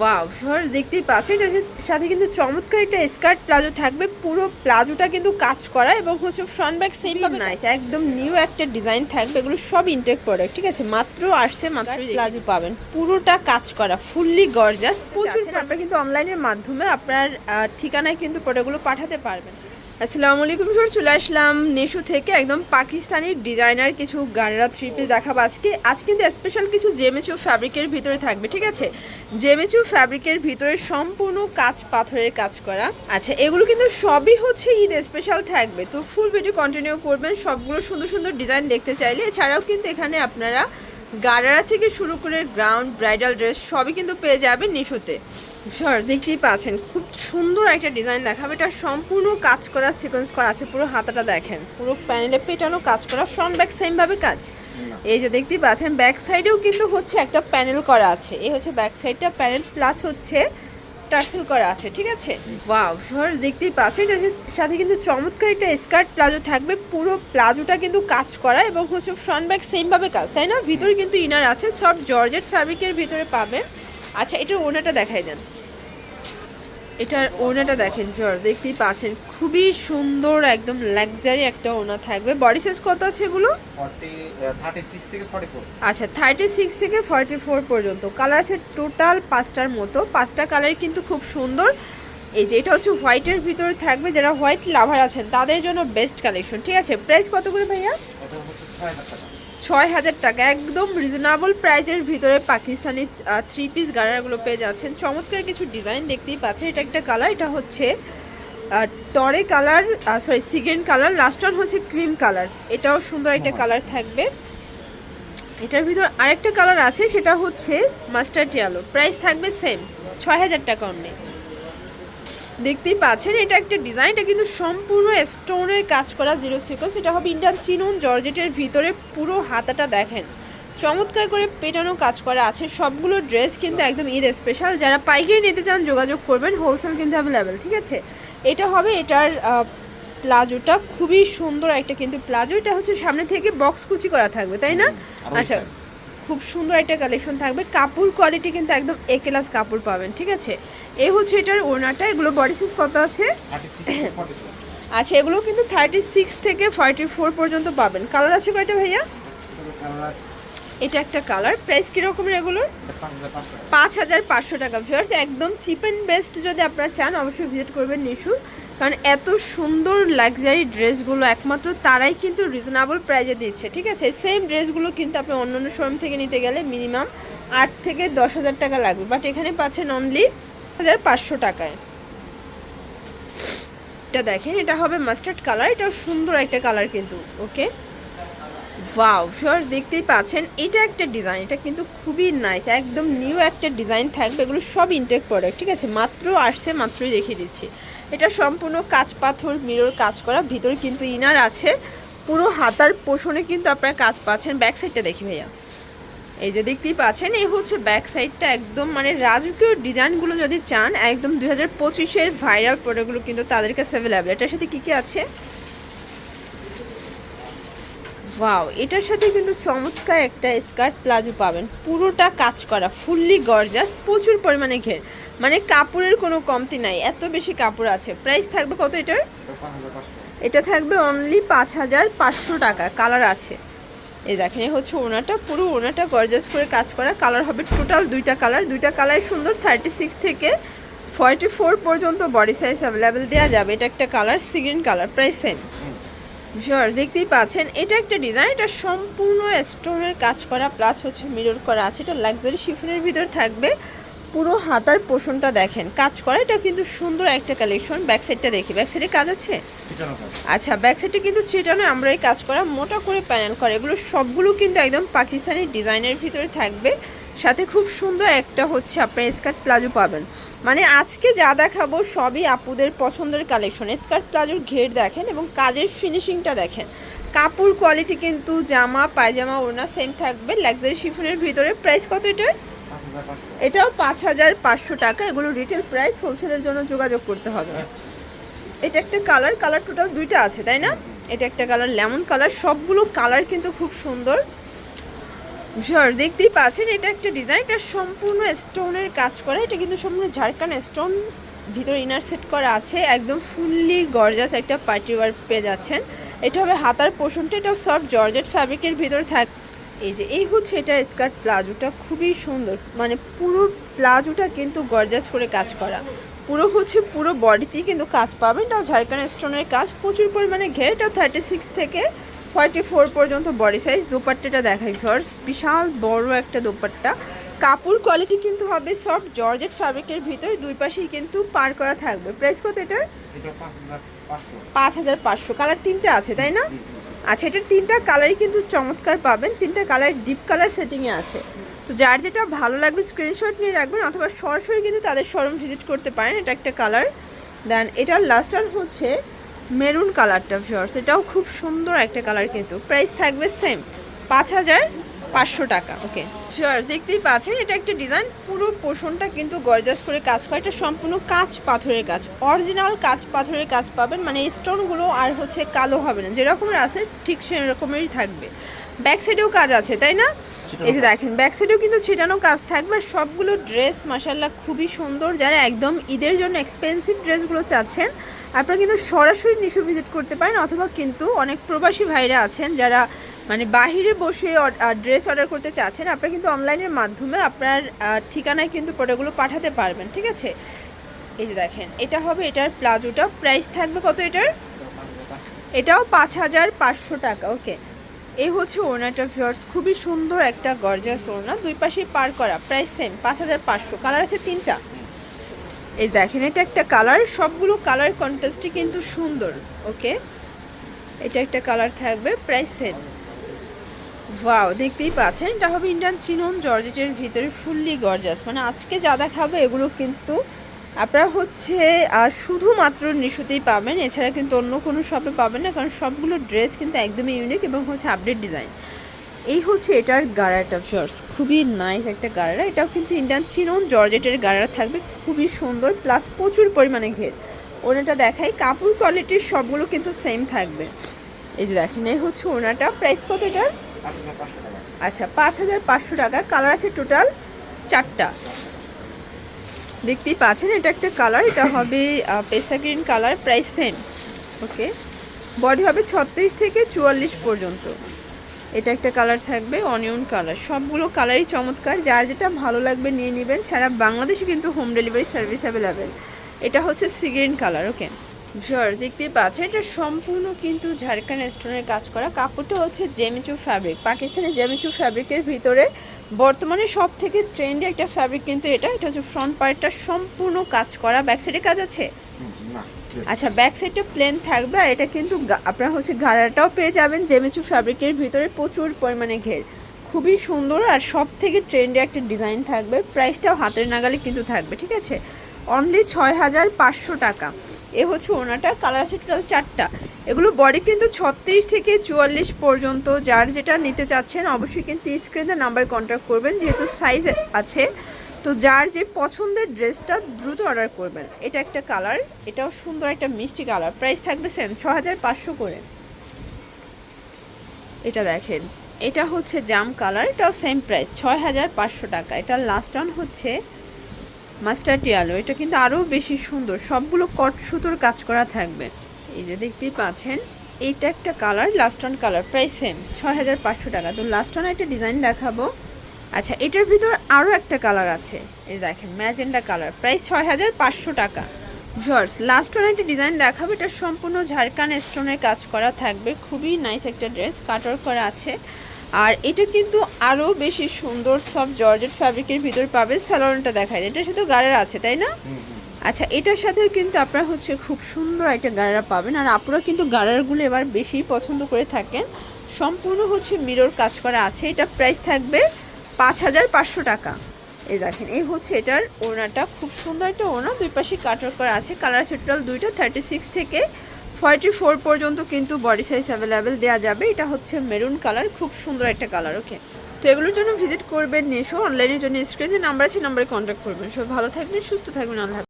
Wow viewers দেখতেই পাচ্ছেন এটার সাথে কিন্তু চমৎকার একটা স্কার্ট প্লাজো থাকবে। পুরো প্লাজোটা কিন্তু কাজ করা এবং হচ্ছে ফ্রন্ট ব্যাক সেম ভাবে নাইস, একদম নিউ একটা ডিজাইন থাকবে। এগুলো সব ইনটেক প্রোডাক্ট, ঠিক আছে? মাত্র আসছে, মাত্র প্লাজো পাবেন পুরোটা কাজ করা, ফুললি গর্জাস। প্রচুর আপনারা কিন্তু অনলাইনের মাধ্যমে আপনার ঠিকানায় কিন্তু প্রোডাক্টগুলো পাঠাতে পারবেন। আসসালামু আলাইকুম স্যার, চলে আসলাম নেশু থেকে একদম পাকিস্তানি ডিজাইনার কিছু গাড়রা থ্রি পিস দেখাবো আজকে কিন্তু স্পেশাল কিছু জেমেচু ফ্যাব্রিকের ভিতরে থাকবে, ঠিক আছে? জেমেচু ফ্যাব্রিকের ভিতরে সম্পূর্ণ কাজ পাথরের কাজ করা। আচ্ছা, এগুলো কিন্তু সবই হচ্ছে ঈদ স্পেশাল থাকবে, তো ফুল ভিডিও কন্টিনিউ করবেন। সবগুলো সুন্দর সুন্দর ডিজাইন দেখতে চাইলে এছাড়াও কিন্তু এখানে আপনারা গাড়রা থেকে শুরু করে গ্রাউন্ড ব্রাইডাল ড্রেস সবই কিন্তু পেয়ে যাবেন নিশুতে। স্যার দেখতেই পাচ্ছেন খুব সুন্দর একটা ডিজাইন দেখাবে। এটা সম্পূর্ণ কাজ করা, সিকোয়েন্স করা আছে। পুরো হাতাটা দেখেন, পুরো প্যানেলে পেটানো কাজ করা, ফ্রন্ট ব্যাক সেম ভাবে কাজ। এই যে দেখতেই পাচ্ছেন ব্যাক সাইডেও কিন্তু হচ্ছে একটা প্যানেল করা আছে। এই হচ্ছে ব্যাক সাইডটা প্যানেল প্লাস হচ্ছে টার্সেল করা আছে, ঠিক আছে? ওয়াও স্যার দেখতেই পাচ্ছেন এটার সাথে কিন্তু চমৎকার একটা স্কার্ট প্লাজো থাকবে। পুরো প্লাজোটা কিন্তু কাজ করা এবং হচ্ছে ফ্রন্ট ব্যাক সেম ভাবে কাজ, তাই না? ভিতরে কিন্তু ইনার আছে, সব জর্জেট ফ্যাব্রিকের ভিতরে পাবেন। আচ্ছা, এটার ওড়নাটা দেখাই দেন। এটার ওড়নাটা দেখেন জর, দেখতেই পাচ্ছেন খুবই সুন্দর, একদম লাক্সারি একটা ওড়না থাকবে। বডি সাইজ কত আছে এগুলো? 36 থেকে 44। আচ্ছা, 36 থেকে 44 পর্যন্ত। কালার আছে টোটাল 5টার মতো, 5টা কালার কিন্তু খুব সুন্দর। এই যে এটা হচ্ছে হোয়াইটের ভিতরে থাকবে, যারা হোয়াইট লাভার আছেন তাদের জন্য বেস্ট কালেকশন, ঠিক আছে? প্রাইস কত করে ভাইয়া? এটা হচ্ছে 6000 টাকা। 6000 টাকা, একদম রিজনেবল প্রাইসের ভিতরে পাকিস্তানি থ্রি পিস গাড়াগুলো পেয়ে যাচ্ছেন। চমৎকার কিছু ডিজাইন দেখতেই পাচ্ছেন। এটা একটা কালার, এটা হচ্ছে টরে colour, sorry sea green colour, last one হচ্ছে ক্রিম কালার। এটাও সুন্দর একটা কালার থাকবে। এটার ভিতর আরেকটা কালার আছে, সেটা হচ্ছে মাস্টার্ড ইয়েলো। প্রাইস থাকবে সেম, 6000 টাকা অনলি। দেখতেই পাচ্ছেন এটা একটা ডিজাইন, এটা কিন্তু সম্পূর্ণ স্টোনের কাজ করা, জিরো সিকোয়েন্স। এটা হবে ইন্ডিয়ান চিনুন জর্জেটের ভিতরে। পুরো হাতাটা দেখেন চমৎকার করে পেটানো কাজ করা আছে। সবগুলো ড্রেস কিন্তু একদম ঈদ স্পেশাল। যারা পাইকারি নিতে চান যোগাযোগ করবেন, হোলসেল কিন্তু অ্যাভেলেবেল, ঠিক আছে? এটা হবে এটার প্লাজোটা খুবই সুন্দর একটা কিন্তু প্লাজো। এটা হচ্ছে সামনে থেকে বক্স কুচি করা থাকবে, তাই না? আচ্ছা, খুব সুন্দর একটা কালেকশন থাকবে। কাপড় কোয়ালিটি কিন্তু একদম এ ক্লাস কাপড় পাবেন, ঠিক আছে? এই হচ্ছে এটার ওড়নাটা। এগুলো বডি সাইজ কত আছে? 36 থেকে 44। আচ্ছা, এগুলো কিন্তু 36 থেকে 44 পর্যন্ত পাবেন। কালার আছে কয়টা ভাইয়া? এটা একটা কালার। প্রাইস কীরকমের এগুলোর? 5500 টাকা। ভিউয়ার্স একদম চিপ অ্যান্ড বেস্ট যদি আপনারা চান অবশ্যই ভিজিট করবেন নিশু, কারণ এত সুন্দর লাক্সারি ড্রেসগুলো একমাত্র তারাই কিন্তু রিজনেবল প্রাইজে দিচ্ছে, ঠিক আছে? সেম ড্রেসগুলো কিন্তু আপনি অন্য অন্য শোরুম থেকে নিতে গেলে মিনিমাম 8 থেকে 10,000 টাকা লাগবে, বাট এখানে পাচ্ছেন অনলি 1500 টাকায়। এটা দেখেন, এটা হবে মাস্টার্ড কালার। এটাও সুন্দর একটা কালার কিন্তু, ওকে? ওয়াও ভিউয়ার্স দেখতেই পাচ্ছেন এটা একটা ডিজাইন, এটা কিন্তু খুবই নাইস, একদম নিউ একটা ডিজাইন থাকবে। এগুলো সব ইনটেক প্রোডাক্ট, ঠিক আছে? মাত্র আসছে, মাত্রই দেখিয়ে দিচ্ছি। এটা সম্পূর্ণ কাঁচ পাথর মিরর কাজ করা, ভিতরে কিন্তু ইনার আছে। পুরো হাতার পোষণে কিন্তু আপনারা কাজ পাচ্ছেন। ব্যাক সাইডটা দেখি ভাইয়া, এই যে দেখতেই পাচ্ছেন এই হচ্ছে ব্যাক সাইডটা। একদম মানে রাজকীয় ডিজাইনগুলো যদি চান, একদম 2025-এর ভাইরাল প্রোডাক্টগুলো কিন্তু তাদের কাছে অ্যাভেলেবেল। এটার সাথে কী কী আছে? ওয়াও, এটার সাথে কিন্তু চমৎকার একটা স্কার্ট প্লাজো পাবেন, পুরোটা কাজ করা, ফুললি গর্জাস, প্রচুর পরিমাণে ঘের, মানে কাপড়ের কোনো কমতি নাই, এত বেশি কাপড় আছে। প্রাইস থাকবে কত এটার? এটা থাকবে অনলি 5500 টাকা। কালার আছে, এই দেখেন এই হচ্ছে ওনাটা, পুরো ওনাটা গর্জাস করে কাজ করা। কালার হবে টোটাল দুইটা কালার, দুইটা কালার সুন্দর। 36 থেকে 44 পর্যন্ত বডি সাইজ অ্যাভেলেবেল দেওয়া যাবে। এটা একটা colour, sea green colour. Price same. Sure দেখতেই পাচ্ছেন এটা একটা ডিজাইন, এটা সম্পূর্ণ স্টোনের কাজ করা প্লাস হচ্ছে মিরর করা আছে। এটা লাক্সারি শিফনের ভিতর থাকবে। পুরো হাতার পোষণটা দেখেন কাজ করা, এটা কিন্তু সুন্দর একটা কালেকশন। ব্যাক সাইডটা দেখি, ব্যাক সাইডে কাজ আছে। আচ্ছা, ব্যাক সাইডে কিন্তু ছিটানো আমরা এই কাজ করা, মোটা করে প্যানেল করা। এগুলো সবগুলো কিন্তু একদম পাকিস্তানি ডিজাইনের ভিতরে থাকবে। সাথে খুব সুন্দর একটা হচ্ছে আপনার স্কার্ট প্লাজো পাবেন। মানে আজকে যা দেখাবো সবই আপুদের পছন্দের কালেকশন। স্কার্ট প্লাজোর ঘের দেখেন এবং কাজের ফিনিশিংটা দেখেন। কাপড় কোয়ালিটি কিন্তু জামা পায়জামা ওড়না সেম থাকবে, লাক্সারি শিফনের ভিতরে। প্রাইস কত এটার? এটাও 5500 টাকা। এগুলো রিটেল প্রাইস, হোলসেলের জন্য যোগাযোগ করতে হবে। এটা একটা কালার, কালার টোটাল দুইটা আছে তাই না? এটা একটা কালার লেমন কালার। সবগুলো কালার কিন্তু খুব সুন্দর। ভিউয়ার দেখতেই পাচ্ছেন এটা একটা ডিজাইন, এটা সম্পূর্ণ স্টোনের কাজ করা, এটা কিন্তু সম্পূর্ণ ঝাড়খান স্টোন ভিতরে ইনার সেট করা আছে, একদম ফুললি গর্জাস একটা পার্টি ওয়ার পেয়ে যাচ্ছেন। এটা হবে হাতার পোর্শনটা, এটাও সফট জর্জেট ফ্যাব্রিকের ভিতর থাকে। এই যে এই হচ্ছে এটা স্কার্ট প্লাজোটা, খুবই সুন্দর, মানে পুরো প্লাজোটা কিন্তু গর্জাস করে কাজ করা, পুরো বডিতেই কিন্তু কাজ পাবেন। এটাও ঝাড়খান স্টোনের কাজ, প্রচুর পরিমাণে ঘের। এটা 36 থেকে 44 পর্যন্ত বডি সাইজ। দোপাট্টাটা দেখাই ফার্স্ট, বিশাল বড় একটা দোপাট্টা। কাপড় কোয়ালিটি কিন্তু হবে সফট জর্জেট ফ্যাব্রিকের ভিতরে, দুই পাশেই কিন্তু পার করা থাকবে। প্রাইস কত এটার? এটা 5500। 5500। কালার তিনটা আছে তাই না? আচ্ছা, এটার তিনটা কালারই কিন্তু চমৎকার পাবেন, তিনটা কালার ডিপ কালার সেটিংয়ে আছে। তো যার যেটা ভালো লাগবে স্ক্রিনশট নিয়ে রাখবেন, অথবা সরাসরি কিন্তু তাদের শোরুম ভিজিট করতে পারেন। এটা একটা কালার। দেন এটার লাস্ট আর হচ্ছে মেরুন কালারটা ভিউয়ার্স, এটাও খুব সুন্দর একটা কালার, কিন্তু প্রাইস থাকবে সেম 5500 টাকা। ওকে ভিউয়ার্স দেখতেই পাচ্ছেন এটা একটা ডিজাইন, পুরো পোর্শনটা কিন্তু গর্জাস করে কাজ করা, এটা সম্পূর্ণ কাঁচ পাথরের কাজ, অরিজিনাল কাঁচ পাথরের কাজ পাবেন, মানে স্টোনগুলো আর হচ্ছে কালো হবে না, যেরকমের আছে ঠিক সেরকমেরই থাকবে। ব্যাক সাইডেও কাজ আছে তাই না? এই যে দেখেন ব্যাক সাইডেও কিন্তু ছিটানো কাজ থাকবে। আর সবগুলো ড্রেস মাশাআল্লাহ খুবই সুন্দর। যারা একদম ঈদের জন্য এক্সপেন্সিভ ড্রেসগুলো চাচ্ছেন আপনারা কিন্তু সরাসরি নিশো ভিজিট করতে পারেন, অথবা কিন্তু অনেক প্রবাসী ভাইরা আছেন যারা মানে বাহিরে বসে ড্রেস অর্ডার করতে চাচ্ছেন, আপনারা কিন্তু অনলাইনের মাধ্যমে আপনার ঠিকানায় কিন্তু প্রোডাক্টগুলো পাঠাতে পারবেন, ঠিক আছে? এই যে দেখেন এটা হবে এটার প্লাজোটা, প্রাইস থাকবে কত এটার? এটাও 5500 টাকা। ওকে, এই হচ্ছে ওড়নাটা ভিউয়ার্স, খুবই সুন্দর একটা গর্জিয়াস ওড়না, দুই পাশে পার করা, প্রাইস সেম 5500। কালার আছে তিনটা। এই দেখেন এটা একটা কালার, সবগুলো কালার কন্ট্রাস্টই কিন্তু সুন্দর। ওকে, এটা একটা কালার থাকবে, প্রাইস সেম। ওয়াও, দেখতেই পাচ্ছেন এটা হবে ইন্ডিয়ান চিনন জর্জেটের ভিতরে ফুললি গর্জাস, মানে আজকে যা দেখাবো এগুলো কিন্তু আপনারা হচ্ছে শুধুমাত্র নিশুতেই পাবেন, এছাড়া কিন্তু অন্য কোনো শপে পাবেন না, কারণ সবগুলো ড্রেস কিন্তু একদমই ইউনিক এবং হচ্ছে আপডেট ডিজাইন। এই হচ্ছে এটার গাড়াটা শর্টস, খুবই নাইস একটা গাড়া, এটাও কিন্তু ইন্ডিয়ান চিনন জর্জেটের গাড়া থাকবে, খুবই সুন্দর, প্লাস প্রচুর পরিমাণে ঘের। ওনাটা দেখাই, কাপড় কোয়ালিটির সবগুলো কিন্তু সেম থাকবে। এই যে দেখেন এই হচ্ছে ওনাটা, প্রাইস কত এটার? 5500 টাকা। আচ্ছা 5500 টাকা। কালার আছে টোটাল 4টা, দেখতেই পাচ্ছেন এটা একটা কালার, এটা হবে পেস্তা গ্রিন কালার, প্রাইস সেম। ওকে, বডি হবে 36 থেকে 44 পর্যন্ত। এটা একটা কালার থাকবে অনিয়ন কালার, সবগুলো কালারই চমৎকার, যার যেটা ভালো লাগবে নিয়ে নেবেন। সারা বাংলাদেশে কিন্তু হোম ডেলিভারি সার্ভিস অ্যাভেলেবেল। এটা হচ্ছে সি গ্রিন কালার। ওকে ভিউয়ার দেখতেই পাচ্ছেন এটা সম্পূর্ণ কিন্তু ঝাড়খান স্টোনের কাজ করা, কাপড়টা হচ্ছে জেমিচু ফ্যাব্রিক, পাকিস্তানি জেমিচু ফ্যাব্রিকের ভিতরে বর্তমানে সব থেকে ট্রেন্ডি একটা ফ্যাব্রিক কিন্তু এটা হচ্ছে ফ্রন্ট পার্টটা সম্পূর্ণ কাজ করা, ব্যাক সাইডে কাজ আছে। না। আচ্ছা, ব্যাক সাইডটা প্লেন থাকবে, আর এটা কিন্তু আপনারা হচ্ছে গাড়াটাও পেয়ে যাবেন জেমিচু ফ্যাব্রিকের ভিতরে, প্রচুর পরিমাণে ঘের, খুবই সুন্দর আর সব থেকে ট্রেন্ডি একটা ডিজাইন থাকবে। প্রাইসটাও হাতের নাগালে কিন্তু থাকবে, ঠিক আছে? অনলি 6500 টাকা। এ হচ্ছে ওনাটা, কালার আছে টোটাল 4টা। এগুলো বডি কিন্তু 36 থেকে 44 পর্যন্ত, যার যেটা নিতে চাচ্ছেন অবশ্যই কিন্তু স্ক্রিনে নাম্বার কন্ট্যাক্ট করবেন, যেহেতু সাইজ আছে। তো যার যে পছন্দের ড্রেসটা দ্রুত অর্ডার করবেন। এটা একটা কালার, এটাও সুন্দর একটা মিষ্টি কালার, প্রাইস থাকবে সেম 6500 করে। এটা দেখেন এটা হচ্ছে জাম কালার, এটাও সেম প্রাইস 6500 টাকা। এটা লাস্ট অন হচ্ছে মাস্টার্ড ইয়েলো, এটা কিন্তু আরও বেশি সুন্দর, সবগুলো কট সুতোর কাজ করা থাকবে। এই যে দেখতেই পাচ্ছেন এইটা একটা colour, last on colour, price same 6500 টাকা। তো লাস্ট অন একটা ডিজাইন দেখাবো। আচ্ছা, এটার ভিতর আরও একটা কালার আছে, এই দেখেন ম্যাজেন্ডা কালার, প্রাইস 6500 টাকা। ভিউয়ার্স লাস্ট অন একটা ডিজাইন দেখাবো, এটা সম্পূর্ণ ঝাড়খান স্টোনের কাজ করা থাকবে, খুবই নাইস একটা ড্রেস, কাটওয়ার্ক করা আছে। আর এটা কিন্তু আরও বেশি সুন্দর, সব জর্জেট ফ্যাব্রিকের ভিতর পাবেন। স্যালোনটা দেখায়, এটার সাথে গাড়ার আছে তাই না? আচ্ছা, এটার সাথেও কিন্তু আপনারা হচ্ছে খুব সুন্দর একটা গাড়া পাবেন, আর আপনারা কিন্তু গাড়ারগুলো এবার বেশি পছন্দ করে থাকেন। সম্পূর্ণ হচ্ছে মিরর কাজ করা আছে, এটা প্রাইস থাকবে 5500 টাকা। এই দেখেন এই হচ্ছে এটার ওড়নাটা, খুব সুন্দর একটা ওড়না, দুই পাশে কাটওয়ার্ক করা আছে। কালার আছে টোটাল দুইটা, 36 থেকে 44 পর্যন্ত কিন্তু বডি সাইজ অ্যাভেলেবেল দেওয়া যাবে। এটা হচ্ছে মেরুন কালার, খুব সুন্দর একটা কালার। ওকে, তো এগুলোর জন্য ভিজিট করবেন নিশো, অনলাইনের জন্য স্ক্রিনে নাম্বার আছে, নাম্বারে কন্ট্যাক্ট করবেন। সব ভালো থাকবেন, সুস্থ থাকবেন, আল্লাহ।